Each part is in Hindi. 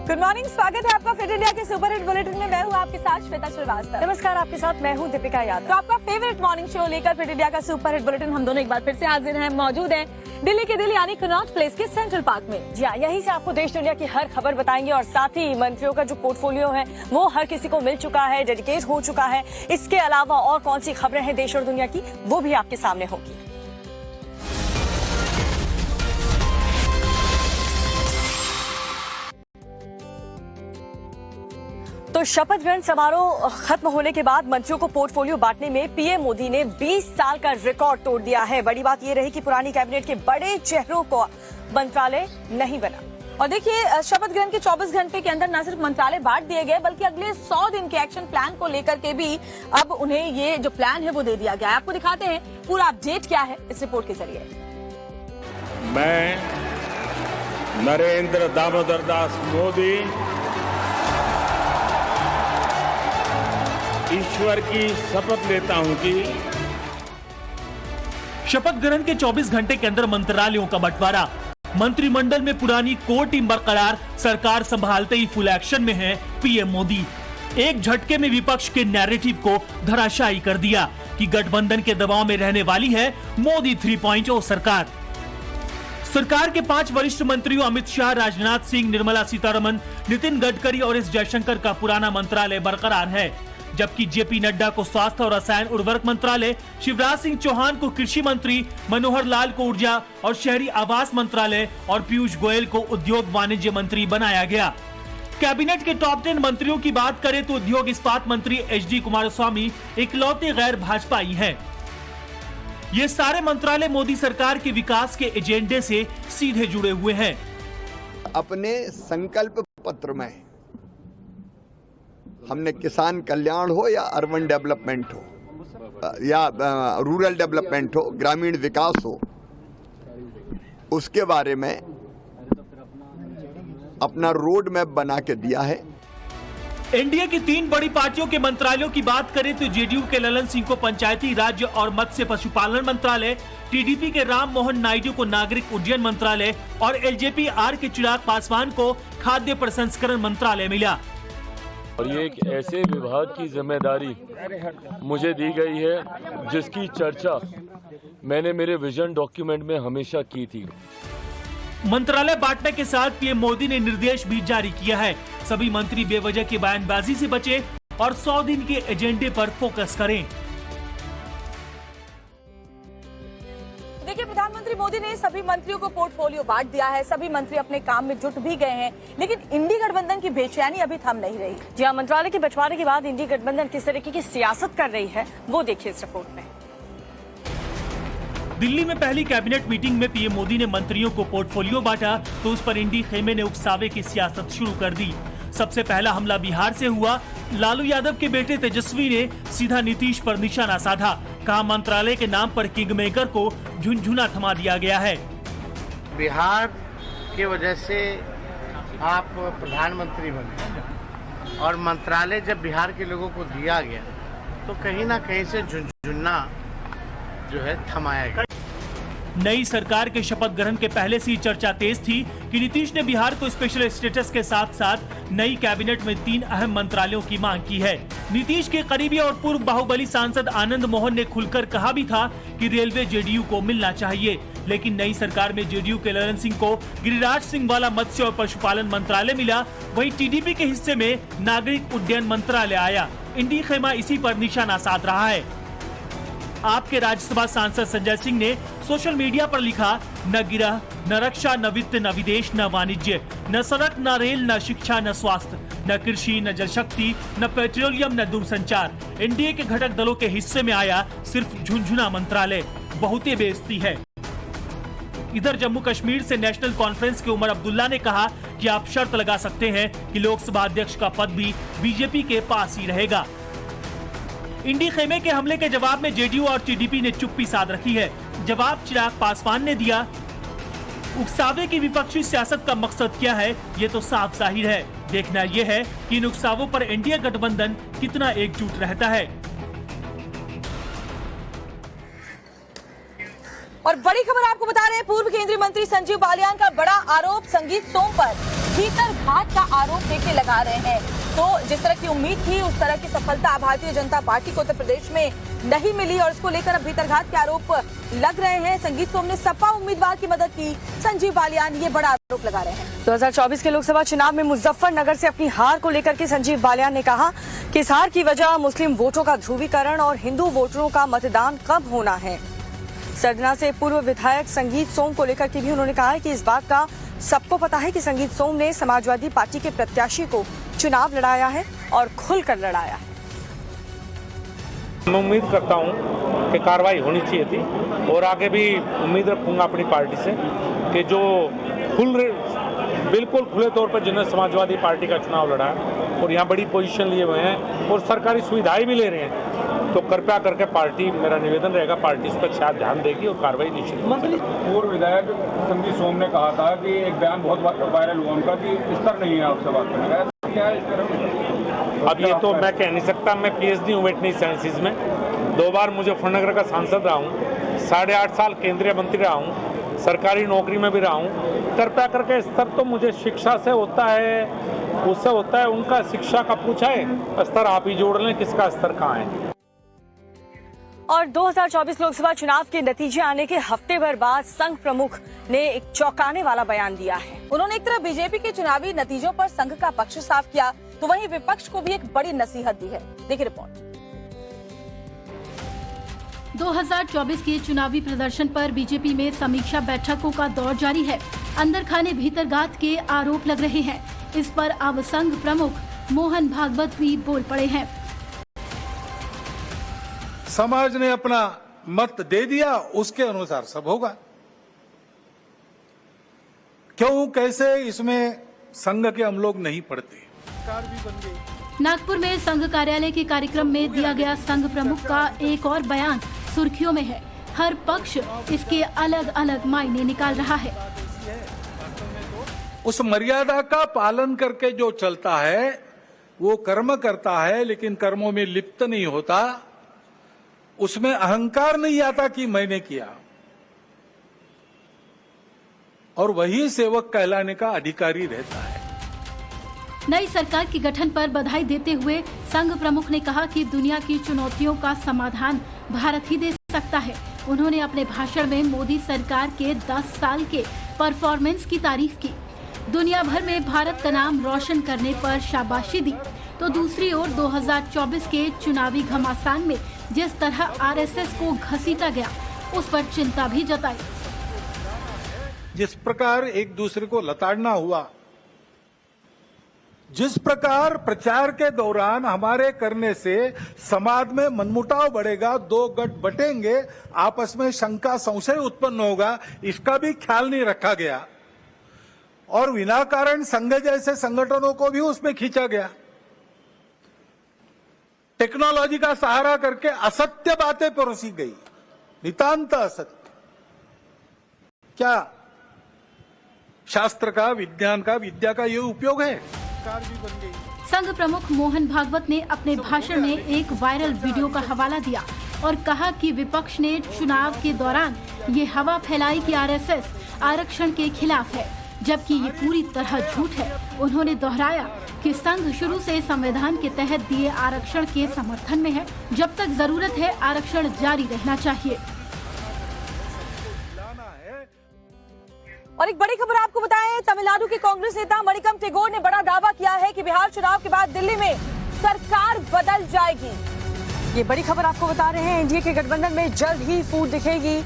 गुड मॉर्निंग, स्वागत है आपका फिट इंडिया के सुपर हिट बुलेटिन में। मैं हूँ आपके साथ श्वेता श्रीवास्तव। नमस्कार, आपके साथ मैं हूँ दीपिका यादव। तो आपका फेवरेट मॉर्निंग शो लेकर फिट इंडिया का सुपर हिट बुलेटिन हम दोनों एक बार फिर से हाजिर हैं, मौजूद हैं दिल्ली के दिल यानी कनॉट प्लेस के सेंट्रल पार्क में। जी हाँ, यहीं से आपको देश दुनिया की हर खबर बताएंगे और साथ ही मंत्रियों का जो पोर्टफोलियो है वो हर किसी को मिल चुका है, डेडिकेट हो चुका है। इसके अलावा और कौन सी खबरें हैं देश और दुनिया की, वो भी आपके सामने होगी। तो शपथ ग्रहण समारोह खत्म होने के बाद मंत्रियों को पोर्टफोलियो बांटने में पीएम मोदी ने 20 साल का रिकॉर्ड तोड़ दिया है। बड़ी बात यह रही कि पुरानी कैबिनेट के बड़े चेहरों को मंत्रालय नहीं बना। और देखिए, शपथ ग्रहण के 24 घंटे के अंदर न सिर्फ मंत्रालय बांट दिए गए, बल्कि अगले 100 दिन के एक्शन प्लान को लेकर के भी अब उन्हें ये जो प्लान है वो दे दिया गया है। आपको दिखाते हैं पूरा अपडेट क्या है इस रिपोर्ट के जरिए। मैं नरेंद्र दामोदर दास मोदी ईश्वर की शपथ लेता हूं कि शपथ ग्रहण के 24 घंटे के अंदर मंत्रालयों का बंटवारा, मंत्रिमंडल में पुरानी कोर टीम बरकरार, सरकार संभालते ही फुल एक्शन में है पीएम मोदी। एक झटके में विपक्ष के नैरेटिव को धराशायी कर दिया कि गठबंधन के दबाव में रहने वाली है मोदी 3.0 सरकार। सरकार के 5 वरिष्ठ मंत्रियों अमित शाह, राजनाथ सिंह, निर्मला सीतारमण, नितिन गडकरी और एस जयशंकर का पुराना मंत्रालय बरकरार है, जबकि जेपी नड्डा को स्वास्थ्य और रसायन उर्वरक मंत्रालय, शिवराज सिंह चौहान को कृषि मंत्री, मनोहर लाल को ऊर्जा और शहरी आवास मंत्रालय और पीयूष गोयल को उद्योग वाणिज्य मंत्री बनाया गया। कैबिनेट के टॉप 10 मंत्रियों की बात करें तो उद्योग इस्पात मंत्री एचडी कुमारस्वामी इकलौते गैर भाजपाई हैं। ये सारे मंत्रालय मोदी सरकार के विकास के एजेंडे से सीधे जुड़े हुए हैं। अपने संकल्प पत्र में हमने किसान कल्याण हो या अर्बन डेवलपमेंट हो या रूरल डेवलपमेंट हो, ग्रामीण विकास हो, उसके बारे में अपना रोड मैप बना के दिया है। एनडीए की 3 बड़ी पार्टियों के मंत्रालयों की बात करें तो जेडीयू के ललन सिंह को पंचायती राज्य और मत्स्य पशुपालन मंत्रालय, टीडीपी के राम मोहन नायडू को नागरिक उड्डयन मंत्रालय और एलजेपी आर के चिराग पासवान को खाद्य प्रसंस्करण मंत्रालय मिला। और ये एक ऐसे विभाग की जिम्मेदारी मुझे दी गई है जिसकी चर्चा मैंने मेरे विजन डॉक्यूमेंट में हमेशा की थी। मंत्रालय बांटने के साथ पीएम मोदी ने निर्देश भी जारी किया है, सभी मंत्री बेवजह की बयानबाजी से बचे और 100 दिन के एजेंडे पर फोकस करें। देखिए, प्रधानमंत्री मोदी ने सभी मंत्रियों को पोर्टफोलियो बांट दिया है, सभी मंत्री अपने काम में जुट भी गए हैं, लेकिन इंडी गठबंधन की बेचैनी अभी थम नहीं रही। जी हाँ, मंत्रालय के बंटवारे के बाद इंडी गठबंधन किस तरीके की सियासत कर रही है वो देखिए इस रिपोर्ट में। दिल्ली में पहली कैबिनेट मीटिंग में पीएम मोदी ने मंत्रियों को पोर्टफोलियो बांटा तो उस पर इंडी खेमे ने उकसावे की सियासत शुरू कर दी। सबसे पहला हमला बिहार से हुआ। लालू यादव के बेटे तेजस्वी ने सीधा नीतीश पर निशाना साधा, कहा मंत्रालय के नाम पर किंग मेकर को झुनझुना थमा दिया गया है। बिहार की वजह से आप प्रधानमंत्री बने और मंत्रालय जब बिहार के लोगों को दिया गया तो कहीं ना कहीं से झुनझुना जो है थमाया गया। नई सरकार के शपथ ग्रहण के पहले से ही चर्चा तेज थी कि नीतीश ने बिहार को स्पेशल स्टेटस के साथ साथ नई कैबिनेट में 3 अहम मंत्रालयों की मांग की है। नीतीश के करीबी और पूर्व बाहुबली सांसद आनंद मोहन ने खुलकर कहा भी था कि रेलवे जेडीयू को मिलना चाहिए, लेकिन नई सरकार में जेडीयू के ललन सिंह को गिरिराज सिंह वाला मत्स्य और पशुपालन मंत्रालय मिला, वहीं टीडीपी के हिस्से में नागरिक उड्डयन मंत्रालय आया। इंडी खेमा इसी पर निशाना साध रहा है। आपके राज्यसभा सांसद संजय सिंह ने सोशल मीडिया पर लिखा, न गिरह, न रक्षा, न वित्त, न विदेश, न वाणिज्य, न सड़क, न रेल, न शिक्षा, न स्वास्थ्य, न कृषि, न जल शक्ति, न पेट्रोलियम, न दूरसंचार। एनडीए के घटक दलों के हिस्से में आया सिर्फ झुनझुना मंत्रालय। बहुत ही बेइज्जती है। इधर जम्मू कश्मीर से नेशनल कॉन्फ्रेंस के उमर अब्दुल्ला ने कहा कि आप शर्त लगा सकते हैं कि लोकसभा अध्यक्ष का पद भी बीजेपी के पास ही रहेगा। इंडी खेमे के हमले के जवाब में जेडीयू और टीडीपी ने चुप्पी साध रखी है। जवाब चिराग पासवान ने दिया। उकसावे की विपक्षी सियासत का मकसद क्या है, ये तो साफ जाहिर है। देखना यह है कि इन उकसावों पर एनडीए गठबंधन कितना एकजुट रहता है। और बड़ी खबर आपको बता रहे हैं, पूर्व केंद्रीय मंत्री संजीव बालियान का बड़ा आरोप संगीत सोम पर भीतर घात का आरोप देके लगा रहे हैं। तो जिस तरह की उम्मीद थी उस तरह की सफलता भारतीय जनता पार्टी को उत्तर प्रदेश में नहीं मिली और इसको लेकर अब भीतर घात के आरोप लग रहे हैं। संगीत सोम ने सपा उम्मीदवार की मदद की, संजीव बालियान ये बड़ा आरोप लगा रहे हैं। 2024 के लोकसभा चुनाव में मुजफ्फरनगर से अपनी हार को लेकर के संजीव बालियान ने कहा कि इस हार की वजह मुस्लिम वोटों का ध्रुवीकरण और हिंदू वोटरों का मतदान कब होना है। सरना से पूर्व विधायक संगीत सोम को लेकर के भी उन्होंने कहा है कि इस बात का सबको पता है कि संगीत सोम ने समाजवादी पार्टी के प्रत्याशी को चुनाव लड़ाया है और खुलकर लड़ाया है। मैं उम्मीद करता हूं कि कार्रवाई होनी चाहिए थी और आगे भी उम्मीद रखूंगा अपनी पार्टी से कि जो बिल्कुल खुले तौर पर जिन्होंने समाजवादी पार्टी का चुनाव लड़ा है और यहाँ बड़ी पोजीशन लिए हुए हैं और सरकारी सुविधाएं भी ले रहे हैं, तो कृपया करके पार्टी, मेरा निवेदन रहेगा, पार्टी इस पर शायद ध्यान देगी और कार्रवाई निश्चित। मंत्री पूर्व विधायक संगीत सोम ने कहा था कि एक बयान बहुत वायरल हुआ उनका कि स्तर नहीं है आपसे बात करने का, क्या है इस तरह? अब ये तो मैं कह नहीं सकता। मैं PhD हूँ वेटनरी साइंसेज में, 2 बार मुजफ्फरनगर का सांसद रहा हूँ, 8.5 साल केंद्रीय मंत्री रहा हूँ, सरकारी नौकरी में भी रहा हूँ। कृपया करके स्तर तो मुझे शिक्षा से होता है, उससे होता है, उनका शिक्षा का पूछा है, स्तर आप ही जोड़ लें, किसका स्तर कहाँ है। और 2024 लोकसभा चुनाव के नतीजे आने के हफ्ते भर बाद संघ प्रमुख ने एक चौंकाने वाला बयान दिया है। उन्होंने एक तरफ बीजेपी के चुनावी नतीजों पर संघ का पक्ष साफ किया, तो वहीं विपक्ष को भी एक बड़ी नसीहत दी है। देखिए रिपोर्ट। 2024 के चुनावी प्रदर्शन पर बीजेपी में समीक्षा बैठकों का दौर जारी है। अंदर खाने भीतर गात के आरोप लग रहे हैं। इस पर अब संघ प्रमुख मोहन भागवत भी बोल पड़े हैं। समाज ने अपना मत दे दिया, उसके अनुसार सब होगा। क्यों कैसे इसमें संघ के हम लोग नहीं पढ़ते। सरकार भी बन गई। नागपुर में संघ कार्यालय के कार्यक्रम में दिया गया संघ प्रमुख का एक और बयान सुर्खियों में है। हर पक्ष इसके अलग अलग मायने निकाल रहा है। उस मर्यादा का पालन करके जो चलता है वो कर्म करता है, लेकिन कर्मों में लिप्त नहीं होता, उसमें अहंकार नहीं आता कि मैंने किया, और वही सेवक कहलाने का अधिकारी रहता है। नई सरकार के गठन पर बधाई देते हुए संघ प्रमुख ने कहा कि दुनिया की चुनौतियों का समाधान भारत ही दे सकता है। उन्होंने अपने भाषण में मोदी सरकार के 10 साल के परफॉर्मेंस की तारीफ की। दुनिया भर में भारत का नाम रोशन करने पर शाबाशी दी, तो दूसरी ओर 2024 के चुनावी घमासान में जिस तरह आरएसएस को घसीटा गया, उस पर चिंता भी जताई। जिस प्रकार एक दूसरे को लताड़ना हुआ, जिस प्रकार प्रचार के दौरान हमारे करने से समाज में मनमुटाव बढ़ेगा, 2 गठ बटेंगे, आपस में शंका संशय उत्पन्न होगा, इसका भी ख्याल नहीं रखा गया और विनाकारण संघ जैसे संगठनों को भी उसमें खींचा गया। टेक्नोलॉजी का सहारा करके असत्य बातें परोसी गई, नितांत असत्य। क्या शास्त्र का, विज्ञान का, विद्या का ये उपयोग है? संघ प्रमुख मोहन भागवत ने अपने भाषण में एक वायरल वीडियो का हवाला दिया और कहा कि विपक्ष ने चुनाव के दौरान ये हवा फैलाई कि आरएसएस आरक्षण के खिलाफ है, जबकि ये पूरी तरह झूठ है। उन्होंने दोहराया कि संघ शुरू से संविधान के तहत दिए आरक्षण के समर्थन में है। जब तक जरूरत है आरक्षण जारी रहना चाहिए। और एक बड़ी खबर आपको बताएं, तमिलनाडु के कांग्रेस नेता मणिकम टेगोर ने बड़ा दावा किया है कि बिहार चुनाव के बाद दिल्ली में सरकार बदल जाएगी। ये बड़ी खबर आपको बता रहे हैं, एनडीए के गठबंधन में जल्द ही फूट दिखेगी।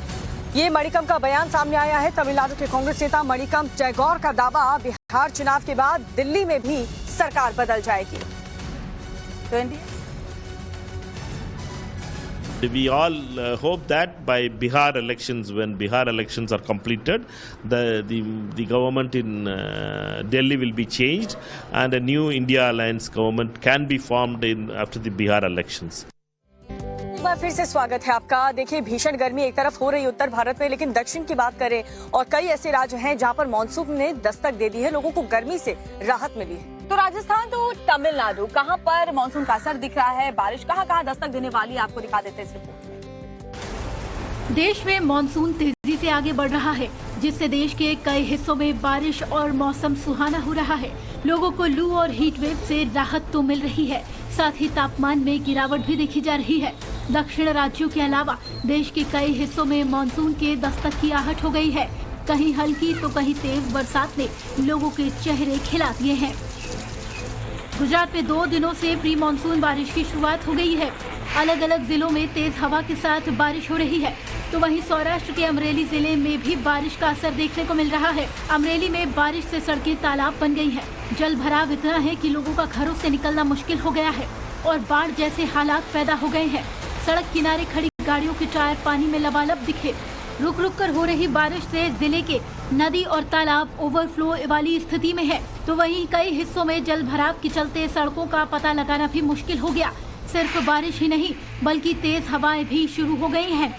ये मणिकम का बयान सामने आया है। तमिलनाडु के कांग्रेस नेता मणिकम टेगोर का दावा, बिहार चुनाव के बाद दिल्ली में भी सरकार बदल जाएगी। तो NDA We all hope that by Bihar elections, when Bihar elections are completed, the government in Delhi will be changed and a new India Alliance government can be formed after the Bihar elections. एक बार फिर से स्वागत है आपका। देखिए, भीषण गर्मी एक तरफ हो रही उत्तर भारत में, लेकिन दक्षिण की बात करें और कई ऐसे राज्य हैं जहां पर मानसून ने दस्तक दे दी है, लोगों को गर्मी से राहत मिली है। तो राजस्थान तो तमिलनाडु, कहां पर मानसून का असर दिख रहा है, बारिश कहां दस्तक देने वाली, आपको दिखा देते हैं इस रिपोर्ट में। देश में मानसून तेजी तेजी से आगे बढ़ रहा है, जिससे देश के कई हिस्सों में बारिश और मौसम सुहाना हो रहा है। लोगों को लू और हीट वेव से राहत तो मिल रही है, साथ ही तापमान में गिरावट भी देखी जा रही है। दक्षिण राज्यों के अलावा देश के कई हिस्सों में मानसून के दस्तक की आहट हो गई है। कहीं हल्की तो कहीं तेज बरसात ने लोगों के चेहरे खिला दिए हैं। गुजरात में 2 दिनों से प्री मानसून बारिश की शुरुआत हो गई है। अलग अलग जिलों में तेज हवा के साथ बारिश हो रही है, तो वहीं सौराष्ट्र के अमरेली जिले में भी बारिश का असर देखने को मिल रहा है। अमरेली में बारिश से सड़कें तालाब बन गई हैं। जल भराव इतना है कि लोगों का घरों से निकलना मुश्किल हो गया है और बाढ़ जैसे हालात पैदा हो गए हैं। सड़क किनारे खड़ी गाड़ियों के टायर पानी में लबालब दिखे। रुक रुक कर हो रही बारिश से जिले के नदी और तालाब ओवरफ्लो वाली स्थिति में है, तो वहीं कई हिस्सों में जल भराव के चलते सड़कों का पता लगाना भी मुश्किल हो गया। सिर्फ बारिश ही नहीं बल्कि तेज हवाएं भी शुरू हो गई हैं।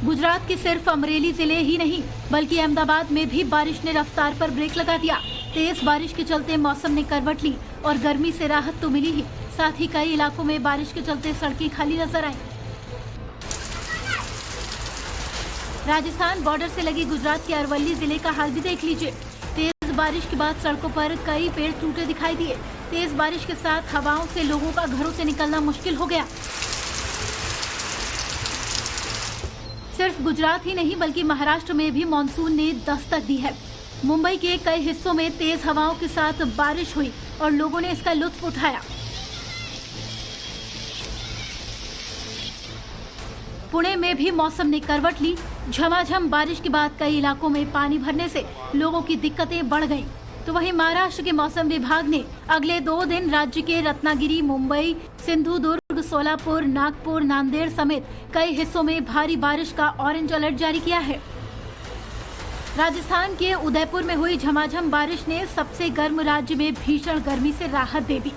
गुजरात के सिर्फ अमरेली जिले ही नहीं बल्कि अहमदाबाद में भी बारिश ने रफ्तार पर ब्रेक लगा दिया। तेज बारिश के चलते मौसम ने करवट ली और गर्मी से राहत तो मिली ही, साथ ही कई इलाकों में बारिश के चलते सड़कें खाली नजर आईं। राजस्थान बॉर्डर से लगी गुजरात के अरवली जिले का हाल भी देख लीजिए। तेज बारिश के बाद सड़कों पर कई पेड़ टूटे दिखाई दिए। तेज बारिश के साथ हवाओं से लोगों का घरों से निकलना मुश्किल हो गया। सिर्फ गुजरात ही नहीं बल्कि महाराष्ट्र में भी मानसून ने दस्तक दी है। मुंबई के कई हिस्सों में तेज हवाओं के साथ बारिश हुई और लोगों ने इसका लुत्फ उठाया। पुणे में भी मौसम ने करवट ली। झमाझम बारिश के बाद कई इलाकों में पानी भरने से लोगों की दिक्कतें बढ़ गईं। तो वहीं महाराष्ट्र के मौसम विभाग ने अगले 2 दिन राज्य के रत्नागिरी, मुंबई, सिंधुदुर्ग, सोलापुर, नागपुर, नांदेड़ समेत कई हिस्सों में भारी बारिश का ऑरेंज अलर्ट जारी किया है। राजस्थान के उदयपुर में हुई झमाझम बारिश ने सबसे गर्म राज्य में भीषण गर्मी से राहत दे दी।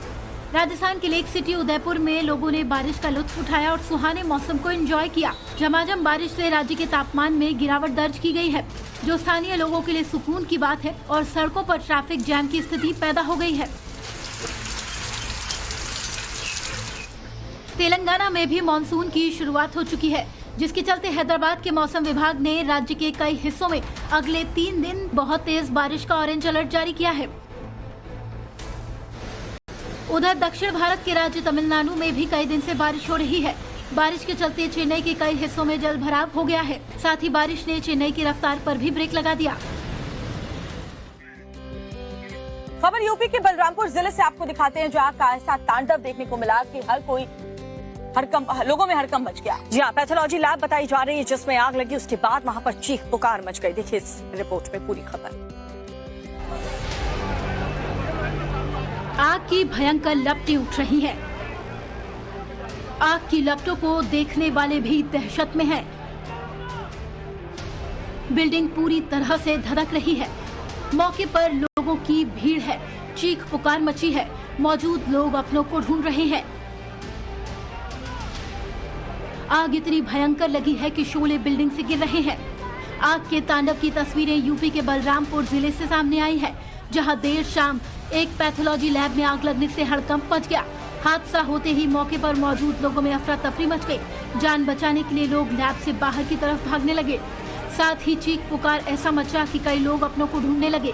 राजस्थान के लेक सिटी उदयपुर में लोगों ने बारिश का लुत्फ उठाया और सुहाने मौसम को एंजॉय किया। झमाझम बारिश से राज्य के तापमान में गिरावट दर्ज की गई है, जो स्थानीय लोगों के लिए सुकून की बात है और सड़कों पर ट्रैफिक जैम की स्थिति पैदा हो गई है। तेलंगाना में भी मानसून की शुरुआत हो चुकी है, जिसके चलते हैदराबाद के मौसम विभाग ने राज्य के कई हिस्सों में अगले 3 दिन बहुत तेज बारिश का ऑरेंज अलर्ट जारी किया है। उधर दक्षिण भारत के राज्य तमिलनाडु में भी कई दिन से बारिश हो रही है। बारिश के चलते चेन्नई के कई हिस्सों में जल भराव हो गया है। साथ ही बारिश ने चेन्नई की रफ्तार पर भी ब्रेक लगा दिया। खबर यूपी के बलरामपुर जिले से आपको दिखाते हैं, जहां का ऐसा तांडव देखने को मिला कि लोगों में हड़कंप मच गया। जी हाँ, पैथोलॉजी लैब बताई जा रही है जिसमें आग लगी, उसके बाद वहां पर चीख पुकार मच गई। देखिए इस रिपोर्ट में पूरी खबर। आग की भयंकर लपटें उठ रही हैं। आग की लपटों को देखने वाले भी दहशत में हैं। बिल्डिंग पूरी तरह से धधक रही है। मौके पर लोगों की भीड़ है। चीख पुकार मची है। मौजूद लोग अपनों को ढूंढ रहे हैं। आग इतनी भयंकर लगी है कि शोले बिल्डिंग से गिर रहे हैं। आग के तांडव की तस्वीरें यूपी के बलरामपुर जिले से सामने आई है, जहां देर शाम एक पैथोलॉजी लैब में आग लगने से हड़कंप मच गया। हादसा होते ही मौके पर मौजूद लोगों में अफरा तफरी मच गई। जान बचाने के लिए लोग लैब से बाहर की तरफ भागने लगे। साथ ही चीख पुकार ऐसा मचा कि कई लोग अपनों को ढूंढने लगे।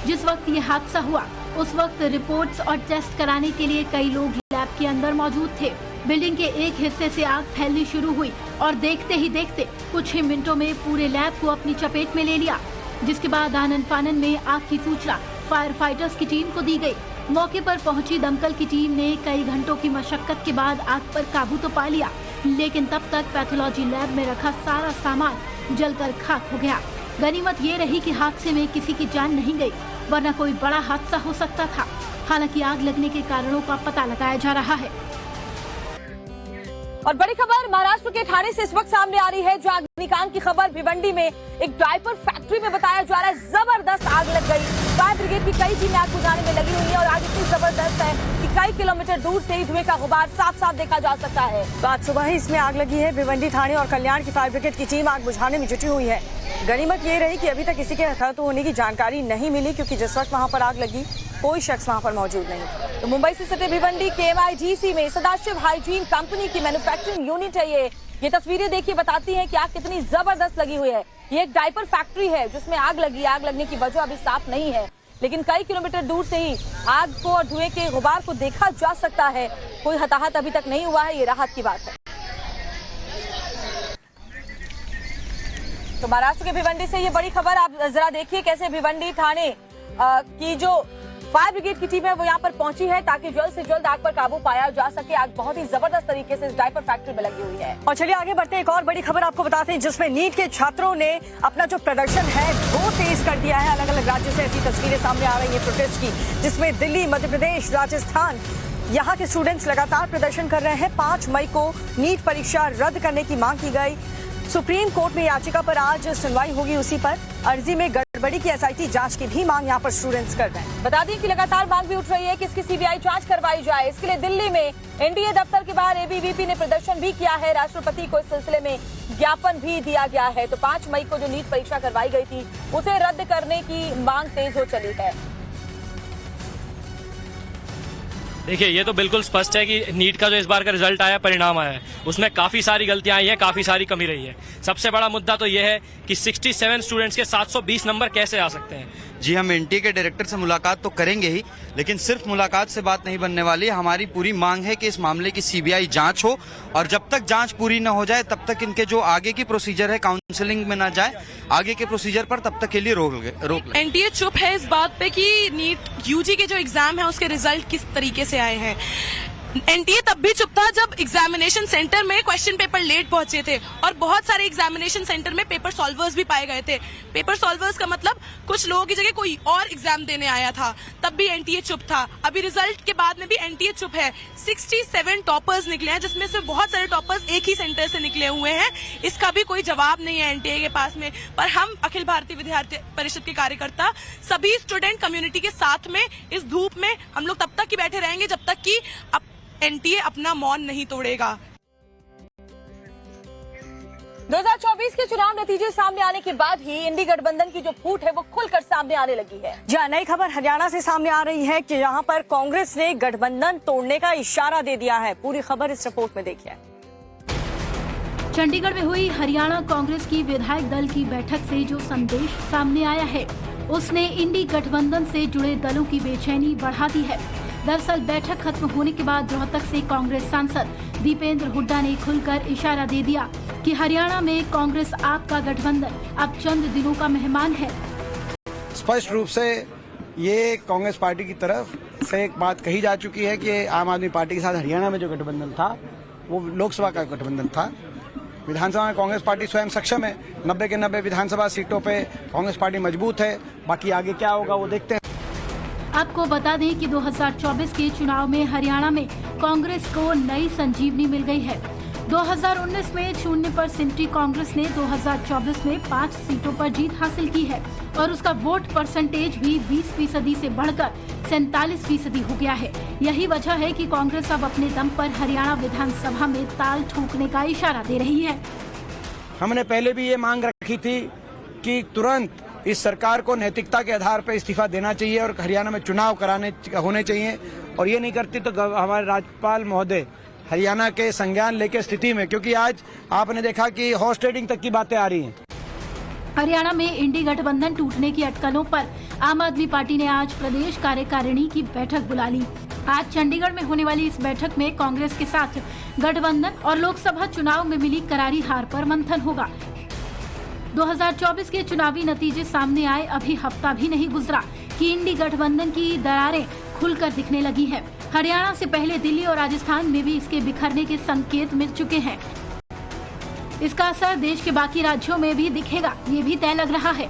जिस वक्त ये हादसा हुआ उस वक्त रिपोर्ट्स और टेस्ट कराने के लिए कई लोग लैब के अंदर मौजूद थे। बिल्डिंग के एक हिस्से से आग फैलनी शुरू हुई और देखते ही देखते कुछ ही मिनटों में पूरे लैब को अपनी चपेट में ले लिया, जिसके बाद आनन फानन में आग की सूचना फायर फाइटर्स की टीम को दी गई। मौके पर पहुंची दमकल की टीम ने कई घंटों की मशक्कत के बाद आग पर काबू तो पा लिया, लेकिन तब तक पैथोलॉजी लैब में रखा सारा सामान जलकर खाक हो गया। गनीमत ये रही कि हादसे में किसी की जान नहीं गई, वरना कोई बड़ा हादसा हो सकता था। हालांकि आग लगने के कारणों का पता लगाया जा रहा है। और बड़ी खबर महाराष्ट्र के ठाणे से इस वक्त सामने आ रही है, जो अग्निकांड की खबर। भिवंडी में एक डायपर फैक्ट्री में बताया जा रहा है जबरदस्त आग लग गई। फायर ब्रिगेड की कई टीमें आग बुझाने में लगी हुई है और आग इतनी जबरदस्त है कि कई किलोमीटर दूर से ही धुएं का गुबार साफ साफ देखा जा सकता है। आज सुबह ही इसमें आग लगी है। भिवंडी, ठाणे और कल्याण की फायर ब्रिगेड की टीम आग बुझाने में जुटी हुई है। गनीमत ये रही कि अभी तक किसी के हताहत होने की जानकारी नहीं मिली, क्योंकि जिस वक्त वहां पर आग लगी कोई शख्स वहां पर मौजूद नहीं। तो मुंबई से सटे भिवंडी KMIDC में सदाशिव हाइजीन कंपनी की मैन्युफैक्चरिंग यूनिट है। ये तस्वीरें देखिए बताती हैं कि आग कितनी जबरदस्त लगी हुई है। ये एक डायपर फैक्ट्री है जिसमें आग लगी। आग लगने की वजह अभी साफ नहीं है, लेकिन कई किलोमीटर दूर से ही आग को और धुएं के गुबार को देखा जा सकता है। कोई हताहत अभी तक नहीं हुआ है, ये राहत की बात है। तो महाराष्ट्र के भिवंडी से ये बड़ी खबर, आप जरा देखिए कैसे भिवंडी थाने की जो फायर ब्रिगेड की टीम है वो यहाँ पर पहुंची है ताकि जल्द से जल्द आग पर काबू पाया जा सके। आग बहुत ही जबरदस्त तरीके से इस डायपर फैक्ट्री में लगी हुई है। और चलिए आगे बढ़ते हैं, एक और बड़ी खबर आपको बताते हैं जिसमें नीट के छात्रों ने अपना जो प्रदर्शन है वो तेज कर दिया है। अलग अलग राज्यों से ऐसी तस्वीरें सामने आ रही है प्रोटेस्ट की, जिसमें दिल्ली, मध्य प्रदेश, राजस्थान, यहाँ के स्टूडेंट्स लगातार प्रदर्शन कर रहे हैं। 5 मई को नीट परीक्षा रद्द करने की मांग की गई। सुप्रीम कोर्ट में याचिका पर आज सुनवाई होगी। उसी पर अर्जी में गड़बड़ी की SIT जांच की भी मांग यहाँ पर स्टूडेंट्स कर रहे हैं। बता दें कि लगातार मांग भी उठ रही है कि इसकी CBI जांच करवाई जाए। इसके लिए दिल्ली में NDA दफ्तर के बाहर ABVP ने प्रदर्शन भी किया है। राष्ट्रपति को इस सिलसिले में ज्ञापन भी दिया गया है। तो 5 मई को जो नीट परीक्षा करवाई गई थी उसे रद्द करने की मांग तेज हो चली है। देखिए, ये तो बिल्कुल स्पष्ट है कि नीट का जो इस बार का रिजल्ट आया, परिणाम आया है, उसमें काफी सारी गलतियां आई हैं, काफी सारी कमी रही है। सबसे बड़ा मुद्दा तो ये है कि 67 स्टूडेंट्स के 720 नंबर कैसे आ सकते हैं। जी, हम NTA के डायरेक्टर से मुलाकात तो करेंगे ही, लेकिन सिर्फ मुलाकात से बात नहीं बनने वाली। हमारी पूरी मांग है कि इस मामले की CBI जांच हो, और जब तक जांच पूरी न हो जाए तब तक इनके जो आगे की प्रोसीजर है काउंसलिंग में ना जाए, आगे के प्रोसीजर पर तब तक के लिए रोक ले। NTA चुप है इस बात पे कि नीट UG के जो एग्जाम है उसके रिजल्ट किस तरीके से आए हैं। NTA तब भी चुप था जब एग्जामिनेशन सेंटर में क्वेश्चन पेपर लेट पहुंचे थे, और बहुत सारे एग्जामिनेशन सेंटर में पेपर सॉल्वर्स भी पाए गए थे। पेपर सॉल्वर्स का मतलब कुछ लोगों की जगह कोई और एग्जाम देने आया था, तब भी NTA चुप था। अभी रिजल्ट के बाद में भी NTA चुप है। 67 टॉपर्स निकले हैं, जिसमें से बहुत सारे टॉपर्स एक ही सेंटर से निकले हुए हैं। इसका भी कोई जवाब नहीं है NTA के पास में। पर हम अखिल भारतीय विद्यार्थी परिषद के कार्यकर्ता सभी स्टूडेंट कम्युनिटी के साथ में इस धूप में हम लोग तब तक ही बैठे रहेंगे जब तक कि NTA अपना मौन नहीं तोड़ेगा। 2024 के चुनाव नतीजे सामने आने के बाद ही इंडी गठबंधन की जो फूट है वो खुलकर सामने आने लगी है। जी, नई खबर हरियाणा से सामने आ रही है कि यहाँ पर कांग्रेस ने गठबंधन तोड़ने का इशारा दे दिया है। पूरी खबर इस रिपोर्ट में देखिए। चंडीगढ़ में हुई हरियाणा कांग्रेस की विधायक दल की बैठक से जो संदेश सामने आया है उसने इंडी गठबंधन से जुड़े दलों की बेचैनी बढ़ा दी है। दरअसल बैठक खत्म होने के बाद रोहतक से कांग्रेस सांसद दीपेंद्र हुड्डा ने खुलकर इशारा दे दिया कि हरियाणा में कांग्रेस आप का गठबंधन अब चंद दिनों का मेहमान है। स्पष्ट रूप से ये कांग्रेस पार्टी की तरफ से एक बात कही जा चुकी है कि आम आदमी पार्टी के साथ हरियाणा में जो गठबंधन था वो लोकसभा का गठबंधन था। विधानसभा में कांग्रेस पार्टी स्वयं सक्षम है। 90 के 90 विधानसभा सीटों पे कांग्रेस पार्टी मजबूत है। बाकी आगे क्या होगा वो देखते हैं। आपको बता दें कि 2024 के चुनाव में हरियाणा में कांग्रेस को नई संजीवनी मिल गई है। 2019 में 0% कांग्रेस ने 2024 में 5 सीटों पर जीत हासिल की है और उसका वोट परसेंटेज भी 20% से बढ़कर 47% हो गया है। यही वजह है कि कांग्रेस अब अपने दम पर हरियाणा विधानसभा में ताल ठोकने का इशारा दे रही है। हमने पहले भी ये मांग रखी थी कि तुरंत इस सरकार को नैतिकता के आधार पर इस्तीफा देना चाहिए और हरियाणा में चुनाव होने चाहिए, और ये नहीं करती तो हमारे राज्यपाल महोदय हरियाणा के संज्ञान लेके स्थिति में, क्योंकि आज आपने देखा कि हॉर्स ट्रेडिंग तक की बातें आ रही हैं। हरियाणा में इंडी गठबंधन टूटने की अटकलों पर आम आदमी पार्टी ने आज प्रदेश कार्यकारिणी की बैठक बुला ली। आज चंडीगढ़ में होने वाली इस बैठक में कांग्रेस के साथ गठबंधन और लोकसभा चुनाव में मिली करारी हार पर मंथन होगा। 2024 के चुनावी नतीजे सामने आए अभी हफ्ता भी नहीं गुजरा कि इंडी गठबंधन की दरारें खुलकर दिखने लगी है। हरियाणा से पहले दिल्ली और राजस्थान में भी इसके बिखरने के संकेत मिल चुके हैं। इसका असर देश के बाकी राज्यों में भी दिखेगा, ये भी तय लग रहा है।